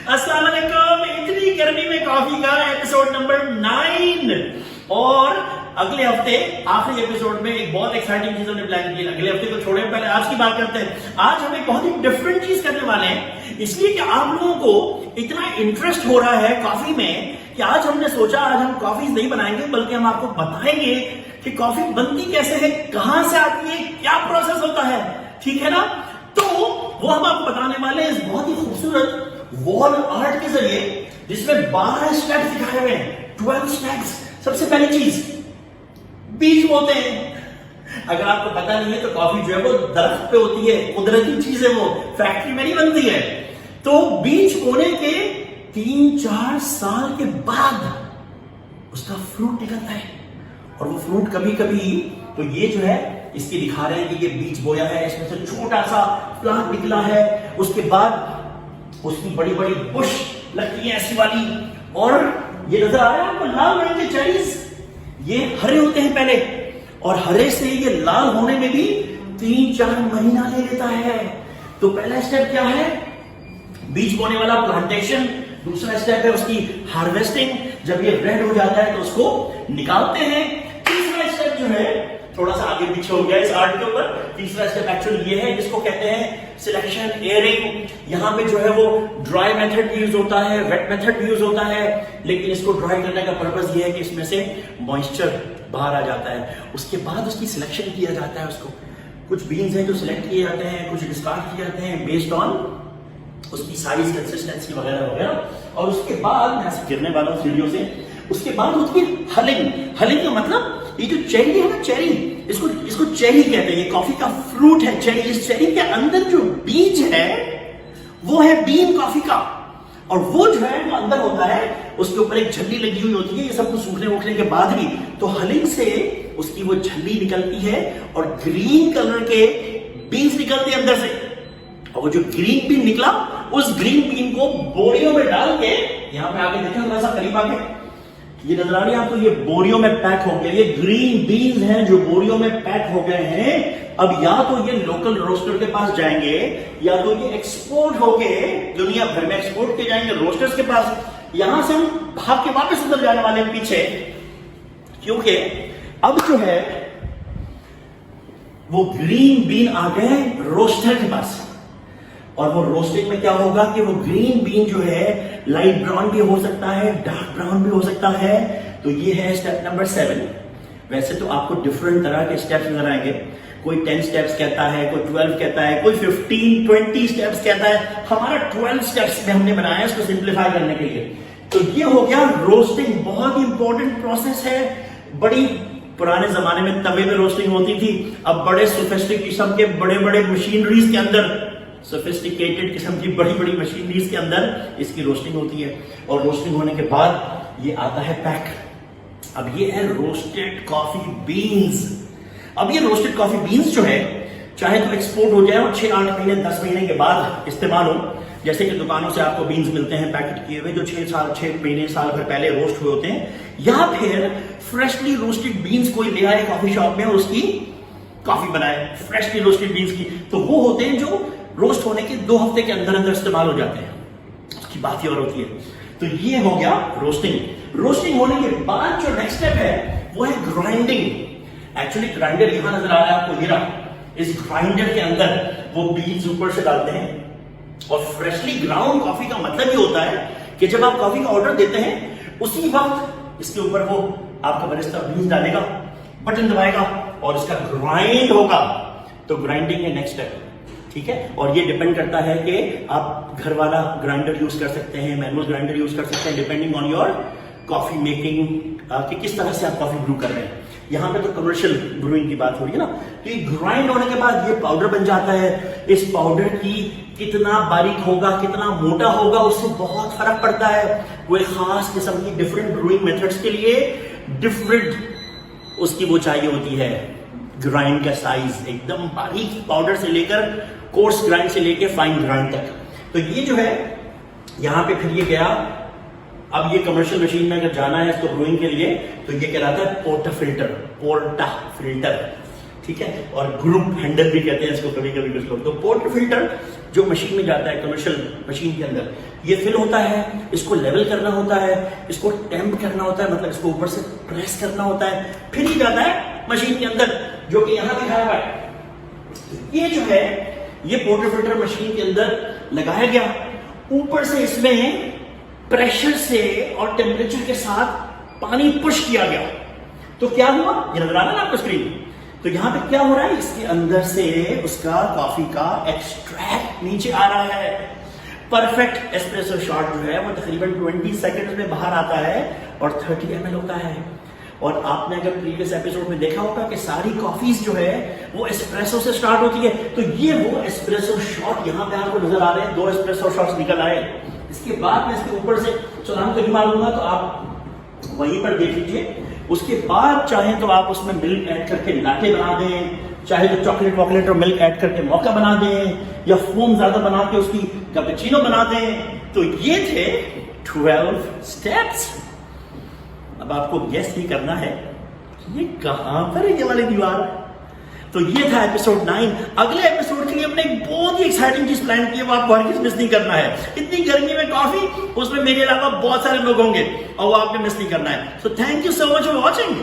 अस्सलाम वालेकुम। इतनी गर्मी में कॉफी का एपिसोड नंबर 9 और अगले हफ्ते आखिरी एपिसोड में एक बहुत एक्साइटिंग चीज हमने प्लान की। अगले हफ्ते को छोड़े, पहले आज की बात करते हैं। आज हम एक बहुत ही डिफरेंट चीज करने वाले हैं, इसलिए कि आप लोगों को इतना इंटरेस्ट हो रहा है कॉफी में कि आज हमने सोचा आज हम कॉफी नहीं बनाएंगे, बल्कि हम आपको बताएंगे कि कॉफी बनती कैसे है, कहां से आती है, क्या प्रोसेस होता है। ठीक है ना? तो वो हम आपको बताने वाले हैं इस बहुत ही खूबसूरत वॉल आर्ट के जरिए, जिसमें 12 स्टेप्स दिखाए हुए हैं, 12 स्टेप्स। सबसे पहली चीज, बीज बोते हैं। अगर आपको पता नहीं है तो कॉफी जो है वो दरख्त पे होती है, कुदरती चीज है, वो फैक्ट्री में नहीं बनती है। तो बीज बोने के 3-4 साल के बाद उसका फ्रूट निकलता है, और वो फ्रूट कभी कभी तो ये जो है इसकी दिखा रहे हैं कि ये बीज बोया है, इसमें से छोटा सा प्लांट निकला है, उसके बाद उसकी बड़ी बड़ी बुश लगती है ऐसी वाली, और ये नजर आ रहा है आपको लाल रंग के चेरीज, ये हरे होते हैं पहले, और हरे से ये लाल होने में भी 3-4 महीना ले लेता है। तो पहला स्टेप क्या है? बीज बोने वाला प्लांटेशन। दूसरा स्टेप है उसकी हार्वेस्टिंग। जब ये रेड हो जाता है तो उसको निकालते हैं। तीसरा स्टेप जो है थोड़ा सा आगे पीछे हो गया इस आर्ट के ऊपर। तीसरा स्टेप एक्चुअली ये है, जिसको कहते हैं सिलेक्शन, एयरिंग। यहां पे जो है वो ड्राई मेथड भी यूज होता है, वेट मेथड भी यूज होता है, लेकिन इसको ड्राई करने का पर्पस ये है कि इसमें से मॉइस्चर बाहर आ जाता है। उसके बाद उसकी सिलेक्शन किया जाता है। उसको कुछ बीन्स हैं जो सिलेक्ट किए जाते हैं, कुछ डिस्कार्ड किए जाते हैं बेस्ड ऑन उसकी साइज, कंसिस्टेंसी वगैरह वगैरह। और उसके बाद मैं ऐसे गिरने वाला हूं सीढ़ियों से। उसके बाद होती है हलिंग। हलिंग का मतलब ये जो चेरी है ना, चेरी, इसको चेरी कहते हैं। ये कॉफी का फ्रूट है चेरी। इस चेरी के अंदर जो बीज है वो है बीन कॉफी का, और वो जो है वो अंदर होता है, उसके ऊपर एक झल्ली लगी हुई होती है। ये सब कुछ सूखने वूखने के बाद भी तो हलिंग से उसकी वो झल्ली निकलती है, और ग्रीन कलर के बीन्स निकलते हैं अंदर से। और वो जो ग्रीन बीन निकला, उस ग्रीन बीन को बोरियों में डाल के, यहां पे आगे देखें थोड़ा सा करीब आके, ये नजर आ रही है आपको, ये बोरियों में पैक हो गया। ये ग्रीन बीन्स हैं जो बोरियों में पैक हो गए हैं। अब या तो ये लोकल रोस्टर के पास जाएंगे, या तो ये एक्सपोर्ट होके दुनिया भर में एक्सपोर्ट के जाएंगे रोस्टर्स के पास। यहां से हम भाग के वापस उधर जाने वाले हैं पीछे, क्योंकि अब जो है वो ग्रीन बीन आ गए रोस्टर के पास। और वो रोस्टिंग में क्या होगा कि वो ग्रीन बीन जो है लाइट ब्राउन भी हो सकता है, डार्क ब्राउन भी हो सकता है। तो ये है स्टेप नंबर 7। वैसे तो आपको डिफरेंट तरह के स्टेप्स नजर आएंगे। कोई 10 स्टेप्स कहता है, कोई 12 कहता है, कोई 15-20 स्टेप्स कहता है। हमारा 12 स्टेप्स में हमने बनाया है इसको सिंप्लीफाई करने के लिए। तो ये हो गया रोस्टिंग। बहुत ही इंपॉर्टेंट प्रोसेस है। बड़ी पुराने जमाने में तवे में रोस्टिंग होती थी, अब बड़े सोफिस्टिक किस्म के बड़े बड़े मशीनरीज के अंदर, सोफिस्टिकेटेड किस्म की बड़ी बड़ी मशीनरीज के अंदर इसकी रोस्टिंग होती है। और रोस्टिंग होने के बाद ये आता है पैक। अब ये है रोस्टेड कॉफी बीन्स। अब ये रोस्टेड कॉफी बीन्स जो है, चाहे तो एक्सपोर्ट हो जाए और 6-8 महीने 10 महीने के बाद इस्तेमाल हो, जैसे कि दुकानों से आपको बीन्स मिलते हैं पैकेट किए हुए, जो 6 महीने साल भर पहले रोस्ट हुए होते हैं, या फिर फ्रेशली रोस्टेड बीन्स कोई ले आए कॉफी शॉप में और उसकी कॉफी बनाए फ्रेशली रोस्टेड बीन्स की। तो वो होते हैं जो रोस्ट होने के 2 हफ्ते के अंदर अंदर इस्तेमाल हो जाते हैं। उसकी बात ही और होती है। तो ये हो गया रोस्टिंग। रोस्टिंग होने के बाद जो नेक्स्ट स्टेप है वो है ग्राइंडिंग। एक्चुअली ग्राइंडर यहां नजर आ रहा है आपको, हीरा। इस ग्राइंडर के अंदर वो बीन्स ऊपर से डालते हैं, और फ्रेशली ग्राउंड कॉफी का मतलब ये होता है कि जब आप कॉफी का ऑर्डर देते हैं उसी वक्त इसके ऊपर वो आपका बरिस्ता बीन्स डालेगा, बटन दबाएगा और इसका ग्राइंड होगा। तो ग्राइंडिंग है नेक्स्ट स्टेप। ठीक है? और ये डिपेंड करता है कि आप घर वाला ग्राइंडर यूज कर सकते हैं, मैनुअल ग्राइंडर यूज कर सकते हैं, depending on your coffee making, कि किस तरह से आप कॉफी ब्रू कर रहे हैं। यहां पे तो कमर्शियल ब्रूइंग की बात हो रही है ना। तो ये ग्राइंड होने के बाद ये पाउडर बन जाता है। इस पाउडर की कितना बारीक होगा, कितना मोटा होगा, उससे बहुत फर्क पड़ता है। वो एक खास किस्म की डिफरेंट ब्रूइंग मेथड्स के लिए डिफरेंट उसकी वो चाहिए होती है। ग्राइंड का साइज एकदम बारीक पाउडर से लेकर कोर्स ग्राइंड से लेकर फाइन ग्राइंड तक। तो ये जो है यहां पे फिर ये गया। अब ये कमर्शियल मशीन में अगर जाना है इसको ब्रूइंग के लिए, तो ये कहलाता है पोर्टा फिल्टर। पोर्टा फिल्टर। ठीक है, और ग्रुप हैंडल भी कहते हैं इसको कभी कभी कुछ लोग। तो पोर्टेफिल्टर जो मशीन में जाता है कमर्शियल मशीन के अंदर, ये फिल होता है, इसको लेवल करना होता है, इसको टेम्प करना होता है, मतलब इसको ऊपर से प्रेस करना होता है, फिर ही जाता है मशीन के अंदर, जो कि यहां दिखाया हुआ है। ये जो है ये पोर्टेफिल्टर मशीन के अंदर लगाया गया, ऊपर से इसमें प्रेशर से और टेम्परेचर के साथ पानी पुश किया गया। तो क्या हुआ, ये नजर आ रहा है ना आपको स्क्रीन। तो यहां पे क्या हो रहा है, इसके अंदर से उसका कॉफी का एक्सट्रैक्ट नीचे आ रहा है। परफेक्ट एस्प्रेसो शॉट जो है वो तकरीबन 20 सेकंड्स में बाहर आता है और 30 ml होता है। और आपने अगर प्रीवियस एपिसोड में देखा होगा कि सारी कॉफीज जो है वो एस्प्रेसो से स्टार्ट होती है। तो ये वो एस्प्रेसो शॉट यहां पे आपको नजर आ रहे हैं, 2 एस्प्रेसो शॉट्स निकल आए। इसके बाद मैं इसके ऊपर से चलान तो नहीं मारूंगा, तो आप वहीं पर देख लीजिए। उसके बाद चाहे तो आप उसमें मिल्क ऐड करके लाटे बना दें, चाहे तो चॉकलेट वॉकलेट और मिल्क ऐड करके मौका बना दें, या फोम ज्यादा बना के उसकी कैपेचिनो बना दें। तो ये थे 12 स्टेप्स। अब आपको गेस ही करना है ये कहां पर है ये वाली दीवार। तो ये था एपिसोड 9। अगले एपिसोड के लिए हमने एक बहुत ही एक्साइटिंग चीज प्लान की है, वो आपको हर किसी मिस नहीं करना है। इतनी गर्मी में कॉफी, उसमें मेरे अलावा बहुत सारे लोग होंगे और वो आपने मिस नहीं करना है। So thank you so much for watching.